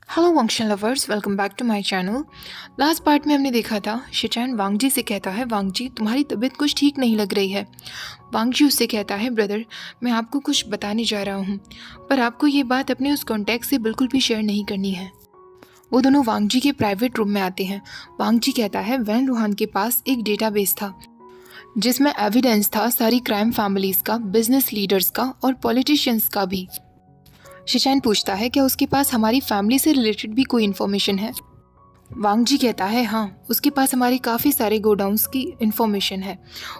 Hello function lovers, welcome back to my channel. Last part में हमने देखा था शिचैन वांगजी से कहता है, वांगजी तुम्हारी तबीयत कुछ ठीक नहीं लग रही है। वांगजी उससे कहता है, ब्रदर मैं आपको कुछ बताने जा रहा हूँ, पर आपको ये बात अपने उस कॉन्टैक्ट से बिल्कुल भी शेयर नहीं करनी है। वो दोनों वांगजी के प्राइवेट रूम में आते हैं। वांगजी कहता है वैन रूहान के पास एक डेटाबेस था जिसमें एविडेंस था सारी क्राइम फैमिलीज का, बिजनेस लीडर्स का और पॉलिटिशियंस का भी। शिचैन पूछता है क्या उसके पास हमारी फैमिली से रिलेटेड भी कोई इन्फॉर्मेशन है। वांगजी कहता है हाँ, उसके पास हमारे काफ़ी सारे गोडाउन्स की इन्फॉर्मेशन है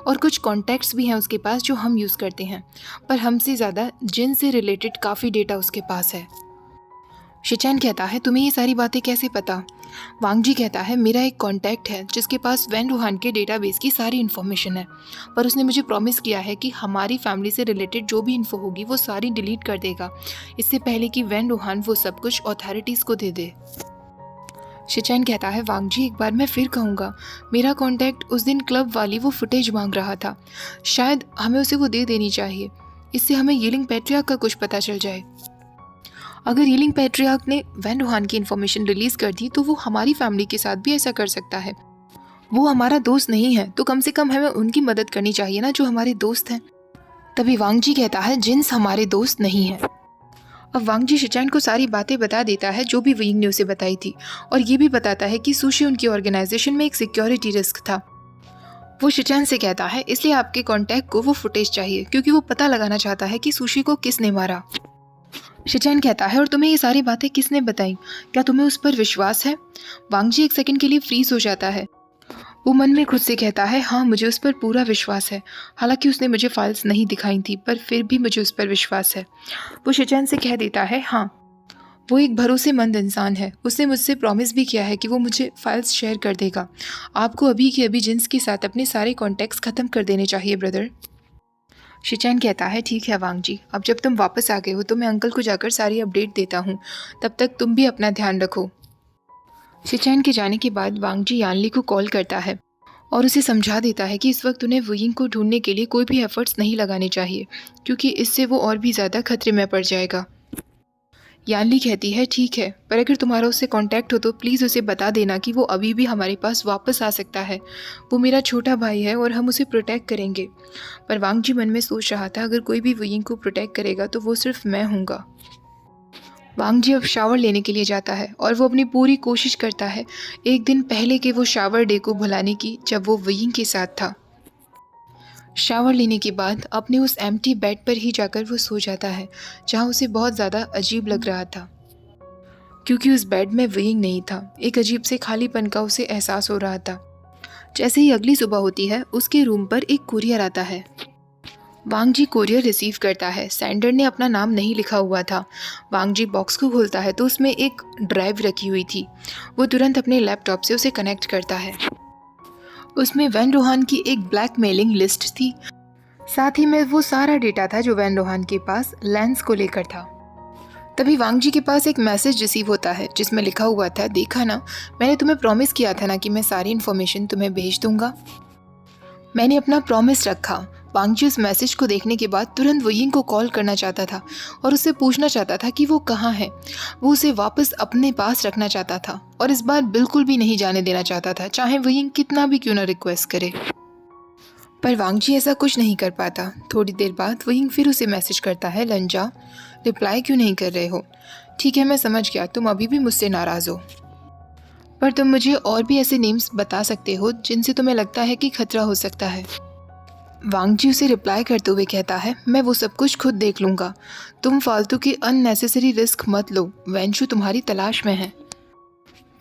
और कुछ कॉन्टैक्ट्स भी हैं उसके पास जो हम यूज़ करते हैं, पर हमसे ज़्यादा जिन से रिलेटेड काफ़ी डेटा उसके पास है। शिचैन कहता है तुम्हें ये सारी बातें कैसे पता। वांगजी कहता है मेरा एक कॉन्टैक्ट है जिसके पास वैन रूहान के डेटाबेस की सारी इन्फॉर्मेशन है, पर उसने मुझे प्रॉमिस किया है कि हमारी फैमिली से रिलेटेड जो भी इन्फो होगी वो सारी डिलीट कर देगा, इससे पहले कि वैन रूहान वो सब कुछ अथॉरिटीज़ को दे दे। शिचैन कहता है वांगजी एक बार मैं फिर कहूँगा, मेरा कॉन्टैक्ट उस दिन क्लब वाली वो फुटेज मांग रहा था, शायद हमें उसे वो दे देनी चाहिए, इससे हमें येलिंग पैट्रियार्क का कुछ पता चल जाए। अगर येलिंग पैट्रियार्क ने वैन रूहान की इन्फॉर्मेशन रिलीज कर दी तो वो हमारी फैमिली के साथ भी ऐसा कर सकता है। वो हमारा दोस्त नहीं है तो कम से कम हमें उनकी मदद करनी चाहिए ना, जो हमारे दोस्त हैं। तभी वांगजी कहता है जिन्स हमारे दोस्त नहीं है। अब वांगजी शिचैन को सारी बातें बता देता है जो भी विंग ने उसे बताई थी, और ये भी बताता है कि सुशी उनकी ऑर्गेनाइजेशन में एक सिक्योरिटी रिस्क था। वो शिचैन से कहता है इसलिए आपके कॉन्टैक्ट को वो फुटेज चाहिए, क्योंकि वो पता लगाना चाहता है कि सुशी को किसने मारा। शिचैन कहता है और तुम्हें ये सारी बातें किसने बताई, क्या तुम्हें उस पर विश्वास है। वांगजी एक सेकंड के लिए फ्रीज हो जाता है। वो मन में खुद से कहता है हाँ, मुझे उस पर पूरा विश्वास है, हालांकि उसने मुझे फाइल्स नहीं दिखाई थी, पर फिर भी मुझे उस पर विश्वास है। वो शिचैन से कह देता है हाँ, वो एक भरोसेमंद इंसान है, उसने मुझसे प्रॉमिस भी किया है कि वो मुझे फाइल्स शेयर कर देगा। आपको अभी के अभी जिन्स के साथ अपने सारे कॉन्टैक्ट्स ख़त्म कर देने चाहिए ब्रदर। शिचैन कहता है ठीक है वांगजी, अब जब तुम वापस आ गए हो तो मैं अंकल को जाकर सारी अपडेट देता हूँ, तब तक तुम भी अपना ध्यान रखो। शिचैन के जाने के बाद वांगजी यानली को कॉल करता है और उसे समझा देता है कि इस वक्त उन्हें वुयिंग को ढूंढने के लिए कोई भी एफर्ट्स नहीं लगाने चाहिए, क्योंकि इससे वो और भी ज़्यादा खतरे में पड़ जाएगा। यानली कहती है ठीक है, पर अगर तुम्हारा उससे कांटेक्ट हो तो प्लीज़ उसे बता देना कि वो अभी भी हमारे पास वापस आ सकता है। वो मेरा छोटा भाई है और हम उसे प्रोटेक्ट करेंगे। पर वांगजी मन में सोच रहा था अगर कोई भी वुयिंग को प्रोटेक्ट करेगा तो वो सिर्फ मैं हूँगा। वांगजी अब शावर लेने के लिए जाता है और वो अपनी पूरी कोशिश करता है एक दिन पहले के वो शावर डे को भुलाने की जब वो वुयिंग के साथ था। शावर लेने के बाद अपने उस एम्प्टी बेड पर ही जाकर वो सो जाता है, जहाँ उसे बहुत ज़्यादा अजीब लग रहा था, क्योंकि उस बेड में वुयिंग नहीं था। एक अजीब से खालीपन का उसे एहसास हो रहा था। जैसे ही अगली सुबह होती है उसके रूम पर एक कुरियर आता है। वांगजी कुरियर रिसीव करता है। सेंडर ने अपना नाम नहीं लिखा हुआ था। वांगजी बॉक्स को खोलता है तो उसमें एक ड्राइव रखी हुई थी। वो तुरंत अपने लैपटॉप से उसे कनेक्ट करता है। उसमें वैन रूहान की एक ब्लैकमेलिंग लिस्ट थी, साथ ही में वो सारा डेटा था जो वैन रूहान के पास लेंस को लेकर था। तभी वांगजी के पास एक मैसेज रिसीव होता है जिसमें लिखा हुआ था, देखा ना, मैंने तुम्हें प्रॉमिस किया था ना कि मैं सारी इन्फॉर्मेशन तुम्हें भेज दूंगा। मैंने अपना प्रॉमिस रखा। वांगजी उस मैसेज को देखने के बाद तुरंत वुयिंग को कॉल करना चाहता था और उससे पूछना चाहता था कि वो कहाँ है। वो उसे वापस अपने पास रखना चाहता था और इस बार बिल्कुल भी नहीं जाने देना चाहता था, चाहे वुयिंग कितना भी क्यों ना रिक्वेस्ट करे। पर वांगजी ऐसा कुछ नहीं कर पाता। थोड़ी देर बाद वुयिंग फिर उसे मैसेज करता है, लंजा रिप्लाई क्यों नहीं कर रहे हो। ठीक है, मैं समझ गया, तुम अभी भी मुझसे नाराज़ हो, पर तुम मुझे और भी ऐसे नेम्स बता सकते हो जिनसे तुम्हें लगता है कि खतरा हो सकता है। वांगजी उसे रिप्लाई करते हुए कहता है, मैं वो सब कुछ खुद देख लूँगा, तुम फालतू की अननेसेसरी रिस्क मत लो, वेंशु तुम्हारी तलाश में है।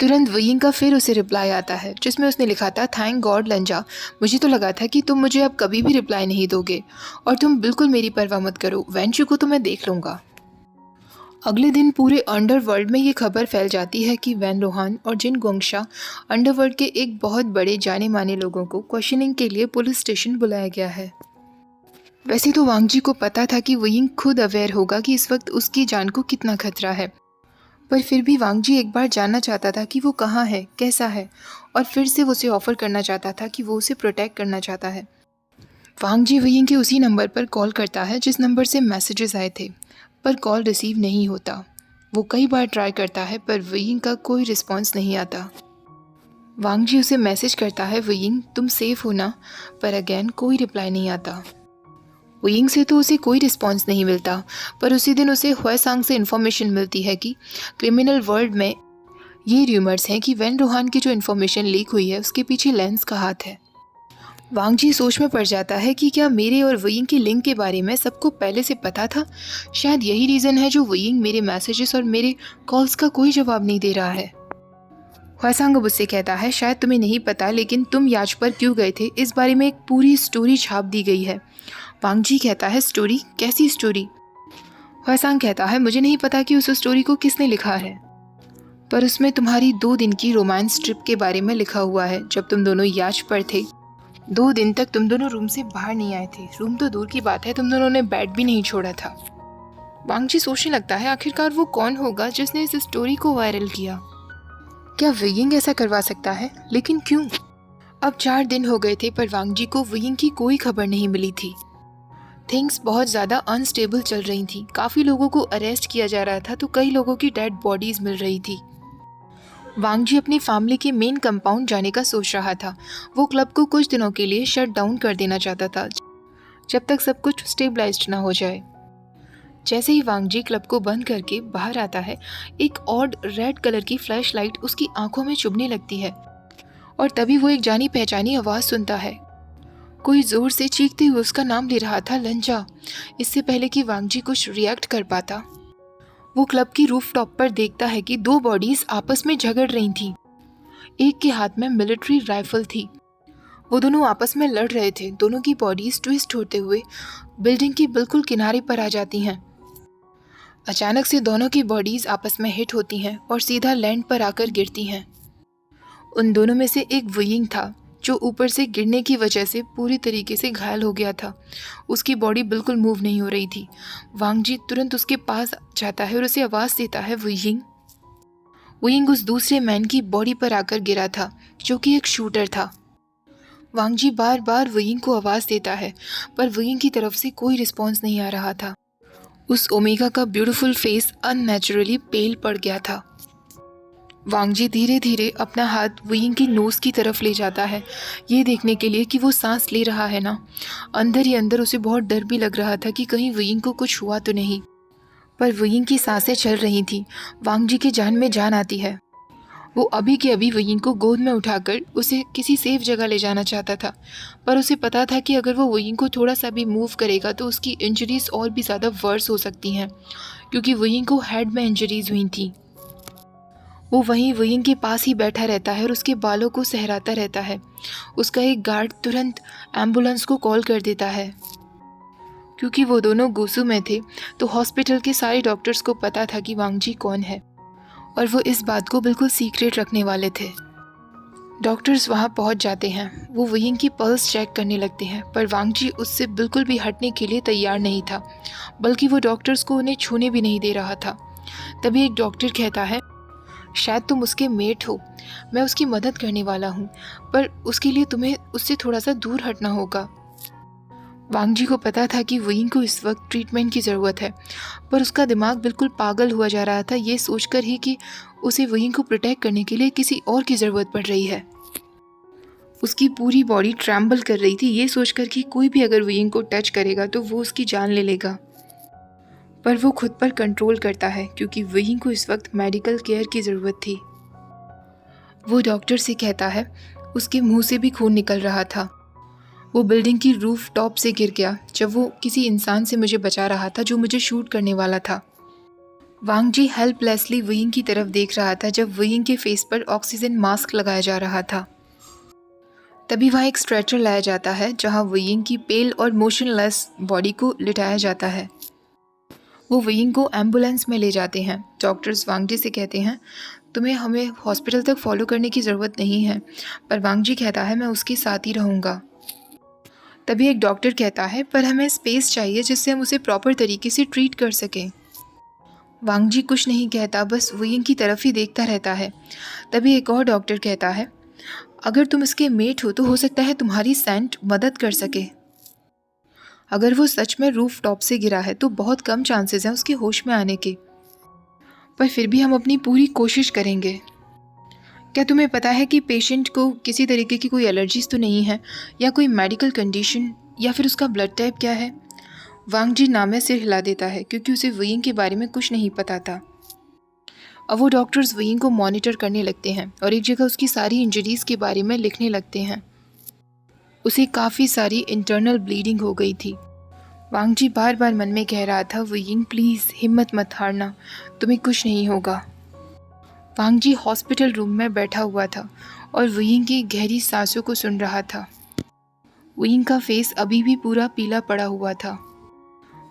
तुरंत वुयिंग का फिर उसे रिप्लाई आता है जिसमें उसने लिखा था, थैंक गॉड लंजा, मुझे तो लगा था कि तुम मुझे अब कभी भी रिप्लाई नहीं दोगे, और तुम बिल्कुल मेरी परवाह मत करो, वेंशु को तो मैं देख लूँगा। अगले दिन पूरे अंडरवर्ल्ड में ये खबर फैल जाती है कि वैन रूहान और जिन गोंगशा अंडरवर्ल्ड के एक बहुत बड़े जाने माने लोगों को क्वेश्चनिंग के लिए पुलिस स्टेशन बुलाया गया है। वैसे तो वांगजी को पता था कि वुयिंग खुद अवेयर होगा कि इस वक्त उसकी जान को कितना खतरा है, पर फिर भी वांगजी एक बार जानना चाहता था कि वो कहाँ है, कैसा है, और फिर से वो उसे ऑफर करना चाहता था कि वो उसे प्रोटेक्ट करना चाहता है। वांगजी वुयिंग के उसी नंबर पर कॉल करता है जिस नंबर से मैसेजेस आए थे, पर कॉल रिसीव नहीं होता। वो कई बार ट्राई करता है पर वुयिंग का कोई रिस्पॉन्स नहीं आता। वांग जी उसे मैसेज करता है, वुयिंग तुम सेफ हो ना, पर अगेन कोई रिप्लाई नहीं आता। वुयिंग से तो उसे कोई रिस्पॉन्स नहीं मिलता, पर उसी दिन उसे ह्वेसांग से इन्फॉर्मेशन मिलती है कि क्रिमिनल वर्ल्ड में ये र्यूमर्स हैं कि वेन रोहान की जो इन्फॉर्मेशन लीक हुई है उसके पीछे लेंस का हाथ है। वांग जी सोच में पड़ जाता है कि क्या मेरे और वुयिंग के लिंक के बारे में सबको पहले से पता था। शायद यही रीज़न है जो वुयिंग मेरे मैसेजेस और मेरे कॉल्स का कोई जवाब नहीं दे रहा है। ह्वेसांग अब उससे कहता है, शायद तुम्हें नहीं पता लेकिन तुम याच पर क्यों गए थे इस बारे में एक पूरी स्टोरी छाप दी गई है। वांग जी कहता है, स्टोरी? कैसी स्टोरी? ह्वेसांग कहता है, मुझे नहीं पता कि उस स्टोरी को किसने लिखा है, पर उसमें तुम्हारी 2 दिन की रोमांस ट्रिप के बारे में लिखा हुआ है। जब तुम दोनों याच पर थे 2 दिन तक तुम दोनों रूम से बाहर नहीं आए थे। रूम तो दूर की बात है, तुम दोनों ने बेड भी नहीं छोड़ा था। वांग जी सोचने लगता है, आखिरकार वो कौन होगा जिसने इस स्टोरी को वायरल किया। क्या वुयिंग ऐसा करवा सकता है? लेकिन क्यों? अब 4 दिन हो गए थे पर वांग जी को वुयिंग की कोई खबर नहीं मिली थी। थिंग्स बहुत ज़्यादा अनस्टेबल चल रही थी। काफ़ी लोगों को अरेस्ट किया जा रहा था तो कई लोगों की डेड बॉडीज मिल रही थी। वांग जी अपनी फैमिली के मेन कंपाउंड जाने का सोच रहा था। वो क्लब को कुछ दिनों के लिए शट डाउन कर देना चाहता था जब तक सब कुछ स्टेबलाइज्ड ना हो जाए। जैसे ही वांग जी क्लब को बंद करके बाहर आता है, एक ऑड रेड कलर की फ्लैश लाइट उसकी आंखों में चुभने लगती है और तभी वो एक जानी पहचानी आवाज़ सुनता है। कोई जोर से चीखते हुए उसका नाम ले रहा था, लंजा। इससे पहले कि वांग जी कुछ रिएक्ट कर पाता, वो क्लब की रूफ टॉप पर देखता है कि 2 बॉडीज आपस में झगड़ रही थीं। एक के हाथ में मिलिट्री राइफल थी। वो दोनों आपस में लड़ रहे थे। दोनों की बॉडीज ट्विस्ट होते हुए बिल्डिंग के बिल्कुल किनारे पर आ जाती हैं। अचानक से दोनों की बॉडीज आपस में हिट होती हैं और सीधा लैंड पर आकर गिरती हैं। उन दोनों में से एक वुयिंग था जो ऊपर से गिरने की वजह से पूरी तरीके से घायल हो गया था। उसकी बॉडी बिल्कुल मूव नहीं हो रही थी। वांग जी तुरंत उसके पास जाता है और उसे आवाज़ देता है, वुयिंग। वुयिंग उस दूसरे मैन की बॉडी पर आकर गिरा था जो कि एक शूटर था। वांग जी बार बार वुयिंग को आवाज़ देता है पर वुयिंग की तरफ से कोई रिस्पॉन्स नहीं आ रहा था। उस ओमेगा का ब्यूटीफुल फेस अननेचुरली पेल पड़ गया था। वांग जी धीरे धीरे अपना हाथ वुयिंग की नोज़ की तरफ ले जाता है, ये देखने के लिए कि वो सांस ले रहा है ना। अंदर ही अंदर उसे बहुत डर भी लग रहा था कि कहीं वुयिंग को कुछ हुआ तो नहीं, पर वुयिंग की सांसें चल रही थी। वांग जी की जान में जान आती है। वो अभी के अभी वुयिंग को गोद में उठाकर उसे किसी सेफ जगह ले जाना चाहता था, पर उसे पता था कि अगर वो वुयिंग को थोड़ा सा भी मूव करेगा तो उसकी इंजरीज और भी ज़्यादा वर्स हो सकती हैं, क्योंकि वुयिंग को हेड में इंजरीज हुई थी। वो वहीं वुयिंग के पास ही बैठा रहता है और उसके बालों को सहराता रहता है। उसका एक गार्ड तुरंत एम्बुलेंस को कॉल कर देता है। क्योंकि वो दोनों गुस्सू में थे तो हॉस्पिटल के सारे डॉक्टर्स को पता था कि वांग जी कौन है और वो इस बात को बिल्कुल सीक्रेट रखने वाले थे। डॉक्टर्स वहाँ पहुँच जाते हैं। वो वुयिंग की पल्स चेक करने लगते हैं, पर वांग जी उससे बिल्कुल भी हटने के लिए तैयार नहीं था, बल्कि वो डॉक्टर्स को उन्हें छूने भी नहीं दे रहा था। तभी एक डॉक्टर कहता है, शायद तुम उसके मेट हो, मैं उसकी मदद करने वाला हूँ, पर उसके लिए तुम्हें उससे थोड़ा सा दूर हटना होगा। वांग जी को पता था कि वुयिंग को इस वक्त ट्रीटमेंट की ज़रूरत है, पर उसका दिमाग बिल्कुल पागल हुआ जा रहा था ये सोचकर ही कि उसे वुयिंग को प्रोटेक्ट करने के लिए किसी और की ज़रूरत पड़ रही है। उसकी पूरी बॉडी ट्रैम्बल कर रही थी ये सोचकर कि कोई भी अगर वुयिंग को टच करेगा तो वो उसकी जान ले लेगा, पर वो खुद पर कंट्रोल करता है क्योंकि वुयिंग को इस वक्त मेडिकल केयर की ज़रूरत थी। वो डॉक्टर से कहता है, उसके मुंह से भी खून निकल रहा था। वो बिल्डिंग की रूफ टॉप से गिर गया जब वो किसी इंसान से मुझे बचा रहा था जो मुझे शूट करने वाला था। वांग जी हेल्पलेसली वुयिंग की तरफ देख रहा था जब वुयिंग के फेस पर ऑक्सीजन मास्क लगाया जा रहा था। तभी वहाँ एक स्ट्रेचर लाया जाता है जहाँ वुयिंग की पेल और मोशनलेस बॉडी को लिटाया जाता है। वो वुयिंग को एम्बुलेंस में ले जाते हैं। डॉक्टर्स वांग जी से कहते हैं, तुम्हें हमें हॉस्पिटल तक फॉलो करने की ज़रूरत नहीं है, पर वांग जी कहता है, मैं उसके साथ ही रहूँगा। तभी एक डॉक्टर कहता है, पर हमें स्पेस चाहिए जिससे हम उसे प्रॉपर तरीके से ट्रीट कर सकें। वांग जी कुछ नहीं कहता, बस वुयिंग की तरफ ही देखता रहता है। तभी एक और डॉक्टर कहता है, अगर तुम इसके मेट हो तो हो सकता है तुम्हारी सेंट मदद कर सके। अगर वो सच में रूफ टॉप से गिरा है तो बहुत कम चांसेस हैं उसके होश में आने के। पर फिर भी हम अपनी पूरी कोशिश करेंगे। क्या तुम्हें पता है कि पेशेंट को किसी तरीके की कोई एलर्जीज तो नहीं है, या कोई मेडिकल कंडीशन, या फिर उसका ब्लड टाइप क्या है? वांग जी नाम में सिर हिला देता है क्योंकि उसे वुयिंग के बारे में कुछ नहीं पता था। अब वो डॉक्टर्स वुयिंग को मॉनिटर करने लगते हैं और एक जगह उसकी सारी इंजरीज के बारे में लिखने लगते हैं। उसे काफ़ी सारी इंटरनल ब्लीडिंग हो गई थी। वांग जी बार बार मन में कह रहा था, वुयिंग प्लीज़ हिम्मत मत हारना, तुम्हें कुछ नहीं होगा। वांग जी हॉस्पिटल रूम में बैठा हुआ था और वुयिंग की गहरी सांसों को सुन रहा था। वुयिंग का फेस अभी भी पूरा पीला पड़ा हुआ था।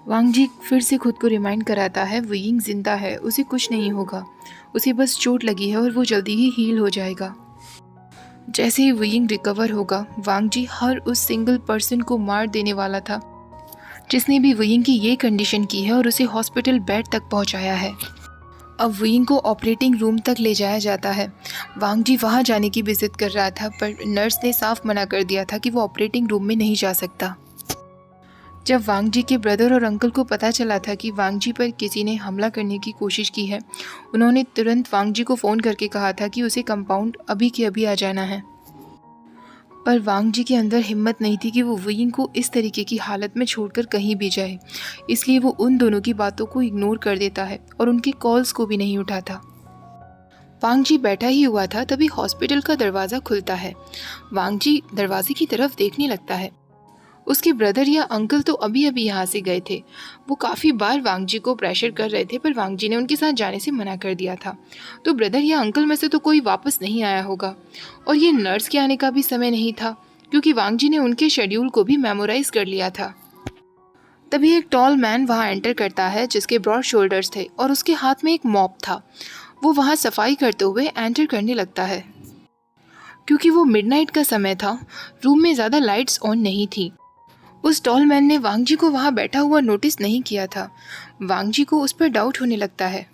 वांग जी फिर से खुद को रिमाइंड कराता है, वुयिंग जिंदा है, उसे कुछ नहीं होगा, उसे बस चोट लगी है और वो जल्दी ही हील हो जाएगा। जैसे ही वुयिंग रिकवर होगा, वांग जी हर उस सिंगल पर्सन को मार देने वाला था जिसने भी वुयिंग की ये कंडीशन की है और उसे हॉस्पिटल बेड तक पहुंचाया है। अब वुयिंग को ऑपरेटिंग रूम तक ले जाया जाता है। वांग जी वहाँ जाने की भी जिद कर रहा था, पर नर्स ने साफ मना कर दिया था कि वो ऑपरेटिंग रूम में नहीं जा सकता। जब वांग जी के ब्रदर और अंकल को पता चला था कि वांग जी पर किसी ने हमला करने की कोशिश की है, उन्होंने तुरंत वांग जी को फ़ोन करके कहा था कि उसे कंपाउंड अभी के अभी आ जाना है। पर वांग जी के अंदर हिम्मत नहीं थी कि वो वुयिंग को इस तरीके की हालत में छोड़कर कहीं भी जाए, इसलिए वो उन दोनों की बातों को इग्नोर कर देता है और उनके कॉल्स को भी नहीं उठाता। वांग जी बैठा ही हुआ था, तभी हॉस्पिटल का दरवाज़ा खुलता है। वांग जी दरवाजे की तरफ देखने लगता है। उसके ब्रदर या अंकल तो अभी अभी यहाँ से गए थे। वो काफ़ी बार वांग जी को प्रेशर कर रहे थे, पर वांग जी ने उनके साथ जाने से मना कर दिया था। तो ब्रदर या अंकल में से तो कोई वापस नहीं आया होगा, और ये नर्स के आने का भी समय नहीं था क्योंकि वांग जी ने उनके शेड्यूल को भी मेमोराइज कर लिया था। तभी एक टॉल मैन वहाँ एंटर करता है जिसके ब्रॉड शोल्डर्स थे और उसके हाथ में एक मॉप था। वो वहाँ सफाई करते हुए एंटर करने लगता है। क्योंकि वो मिडनाइट का समय था, रूम में ज़्यादा लाइट्स ऑन नहीं थी। उस टॉल मैन ने वांग जी को वहाँ बैठा हुआ नोटिस नहीं किया था। वांग जी को उस पर डाउट होने लगता है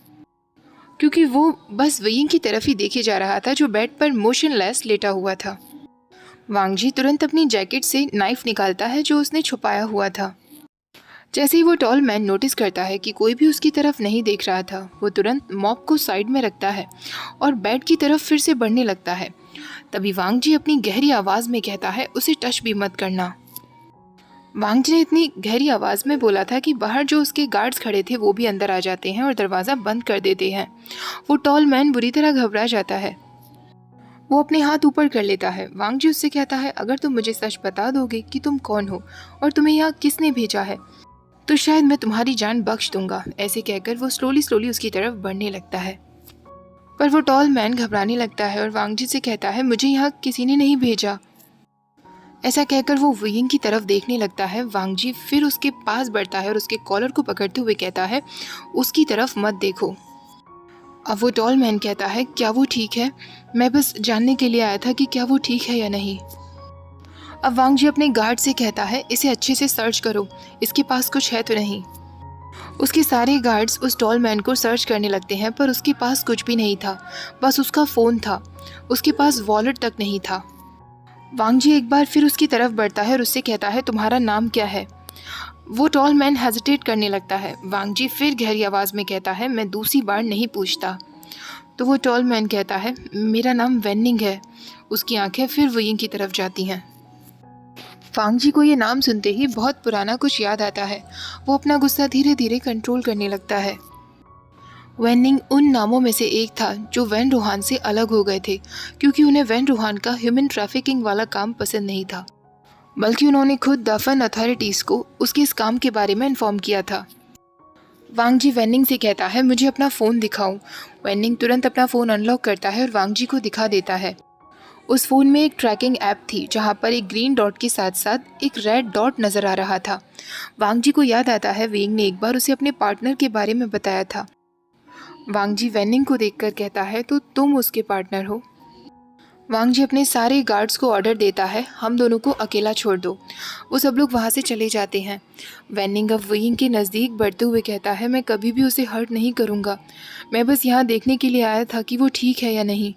क्योंकि वो बस वुयिंग की तरफ ही देखे जा रहा था जो बेड पर मोशनलेस लेटा हुआ था। वांग जी तुरंत अपनी जैकेट से नाइफ निकालता है जो उसने छुपाया हुआ था। जैसे ही वो टॉल मैन नोटिस करता है कि कोई भी उसकी तरफ नहीं देख रहा था, वो तुरंत मॉप को साइड में रखता है और बेड की तरफ फिर से बढ़ने लगता है। तभी वांग जी अपनी गहरी आवाज़ में कहता है, उसे टच भी मत करना। वांग जी ने इतनी गहरी आवाज़ में बोला था कि बाहर जो उसके गार्ड्स खड़े थे वो भी अंदर आ जाते हैं और दरवाज़ा बंद कर देते हैं। वो टॉल मैन बुरी तरह घबरा जाता है। वो अपने हाथ ऊपर कर लेता है। वांग जी उससे कहता है, अगर तुम मुझे सच बता दोगे कि तुम कौन हो और तुम्हें यहाँ किसने भेजा है, तो शायद मैं तुम्हारी जान बख्श दूंगा। ऐसे कहकर वो स्लोली उसकी तरफ बढ़ने लगता है, पर वो टॉल मैन घबराने लगता है और वांग जी से कहता है, मुझे यहाँ किसी ने नहीं भेजा। ऐसा कहकर वो वुयिंग की तरफ देखने लगता है। वांग जी फिर उसके पास बढ़ता है और उसके कॉलर को पकड़ते हुए कहता है, उसकी तरफ मत देखो। अब वो टॉल मैन कहता है, क्या वो ठीक है? मैं बस जानने के लिए आया था कि क्या वो ठीक है या नहीं। अब वांग जी अपने गार्ड से कहता है, इसे अच्छे से सर्च करो, इसके पास कुछ है तो नहीं। उसके सारे गार्ड्स उस टॉल मैन को सर्च करने लगते हैं, पर उसके पास कुछ भी नहीं था, बस उसका फ़ोन था। उसके पास वॉलेट तक नहीं था। वांग जी एक बार फिर उसकी तरफ बढ़ता है और उससे कहता है, तुम्हारा नाम क्या है? वो टॉल मैन हेजिटेट करने लगता है। वांग जी फिर गहरी आवाज़ में कहता है, मैं दूसरी बार नहीं पूछता। तो वो टॉल मैन कहता है, मेरा नाम वेनिंग है। उसकी आंखें फिर वुयिंग की तरफ जाती हैं। वांग जी को ये नाम सुनते ही बहुत पुराना कुछ याद आता है। वो अपना गुस्सा धीरे धीरे कंट्रोल करने लगता है। वेनिंग उन नामों में से एक था जो वैन रोहान से अलग हो गए थे, क्योंकि उन्हें वैन रोहान का ह्यूमन ट्रैफिकिंग वाला काम पसंद नहीं था, बल्कि उन्होंने खुद दफन अथॉरिटीज़ को उसके इस काम के बारे में इन्फॉर्म किया था। वांग जी वेनिंग से कहता है, मुझे अपना फ़ोन दिखाओ। वेनिंग तुरंत अपना फ़ोन अनलॉक करता है और वांग जी को दिखा देता है। उस फ़ोन में एक ट्रैकिंग ऐप थी जहाँ पर एक ग्रीन डॉट के साथ साथ एक रेड डॉट नज़र आ रहा था। वांग जी को याद आता है, वेनिंग ने एक बार उसे अपने पार्टनर के बारे में बताया था। वांग जी वेनिंग को देखकर कहता है, तो तुम उसके पार्टनर हो? वांग जी अपने सारे गार्ड्स को ऑर्डर देता है, हम दोनों को अकेला छोड़ दो। वो सब लोग वहाँ से चले जाते हैं। वेनिंग अब वुयिंग के नज़दीक बढ़ते हुए कहता है, मैं कभी भी उसे हर्ट नहीं करूँगा। मैं बस यहाँ देखने के लिए आया था कि वो ठीक है या नहीं।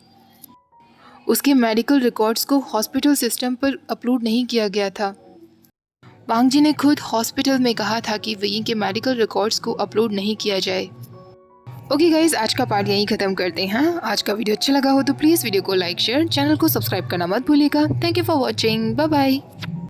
उसके मेडिकल रिकॉर्ड्स को हॉस्पिटल सिस्टम पर अपलोड नहीं किया गया था। वांग जी ने खुद हॉस्पिटल में कहा था कि वुयिंग के मेडिकल रिकॉर्ड्स को अपलोड नहीं किया जाए। ओके गाइज, आज का पार्ट यहीं ख़त्म करते हैं। आज का वीडियो अच्छा लगा हो तो प्लीज़ वीडियो को लाइक शेयर, चैनल को सब्सक्राइब करना मत भूलिएगा। Thank you for watching, bye bye.